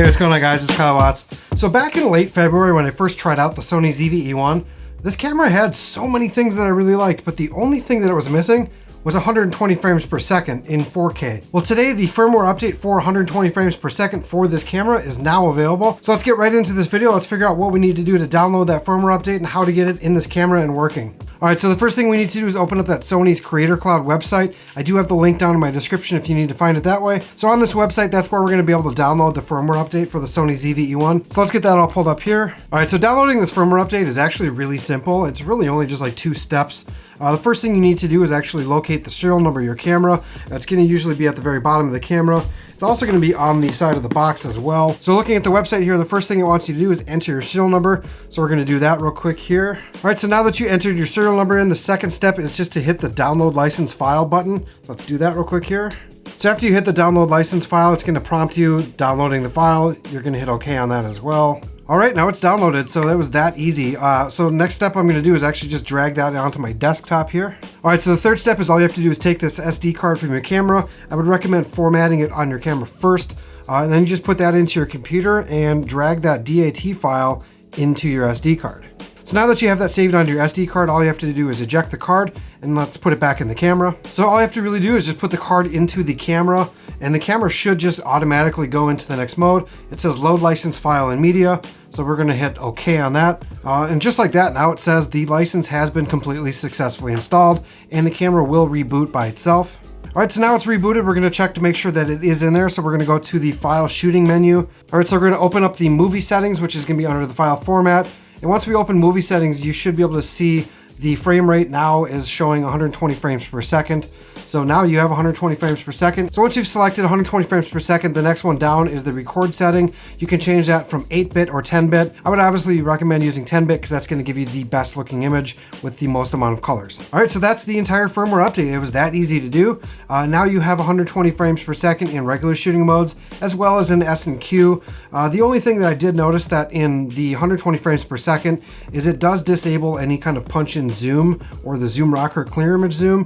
Hey, what's going on guys, it's Kyle Watts. So back in late February when I first tried out the Sony ZV-E1, this camera had so many things that I really liked, but the only thing that it was missing was 120 frames per second in 4K. Well, today the firmware update for 120 frames per second for this camera is now available. So let's get right into this video. Let's figure out what we need to do to download that firmware update and how to get it in this camera and working. All right, so the first thing we need to do is open up that Sony's Creator Cloud website. I do have the link down in my description if you need to find it that way. So on this website, that's where we're gonna be able to download the firmware update for the Sony ZV-E1. So let's get that all pulled up here. All right, so downloading this firmware update is actually really simple. It's really only just like 2 steps. The first thing you need to do is actually locate the serial number of your camera. That's gonna usually be at the very bottom of the camera. It's also gonna be on the side of the box as well. So looking at the website here, the first thing it wants you to do is enter your serial number. So we're gonna do that real quick here. All right, so now that you entered your serial number in, the second step is just to hit the download license file button. So let's do that real quick here. So after you hit the download license file, it's gonna prompt you downloading the file. You're gonna hit okay on that as well. All right, now it's downloaded, so that was that easy. So next step I'm gonna do is actually just drag that onto my desktop here. All right, so the third step is all you have to do is take this SD card from your camera. I would recommend formatting it on your camera first, and then you just put that into your computer and drag that DAT file into your SD card. So now that you have that saved onto your SD card, all you have to do is eject the card and let's put it back in the camera. So all you have to really do is just put the card into the camera and the camera should just automatically go into the next mode. It says load license file and media. So we're gonna hit okay on that. And just like that, now it says the license has been completely successfully installed and the camera will reboot by itself. All right, so now it's rebooted. We're gonna check to make sure that it is in there. So we're gonna go to the file shooting menu. All right, so we're gonna open up the movie settings, which is gonna be under the file format. And once we open movie settings, you should be able to see the frame rate now is showing 120 frames per second. So now you have 120 frames per second. So once you've selected 120 frames per second, the next one down is the record setting. You can change that from 8-bit or 10-bit. I would obviously recommend using 10-bit because that's gonna give you the best looking image with the most amount of colors. All right, so that's the entire firmware update. It was that easy to do. Now you have 120 frames per second in regular shooting modes, as well as in S and Q. The only thing that I did notice that in the 120 frames per second is it does disable any kind of punch-in zoom or the zoom rocker clear image zoom,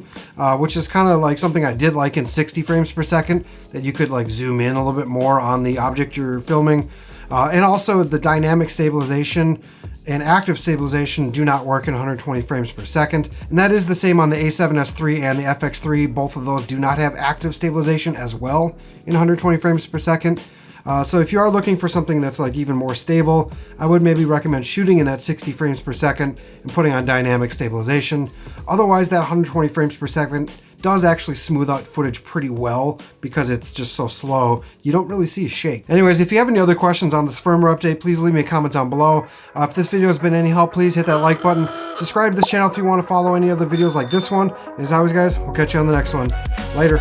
which is kind of like something I did like in 60 frames per second, that you could like zoom in a little bit more on the object you're filming. And also the dynamic stabilization and active stabilization do not work in 120 frames per second. And that is the same on the A7S III and the FX3. Both of those do not have active stabilization as well in 120 frames per second. So if you are looking for something that's like even more stable, I would maybe recommend shooting in that 60 frames per second and putting on dynamic stabilization. Otherwise, that 120 frames per second does actually smooth out footage pretty well because it's just so slow. You don't really see a shake. Anyways, if you have any other questions on this firmware update, please leave me a comment down below. If this video has been any help, please hit that like button. Subscribe to this channel if you want to follow any other videos like this one. And as always, guys, we'll catch you on the next one. Later.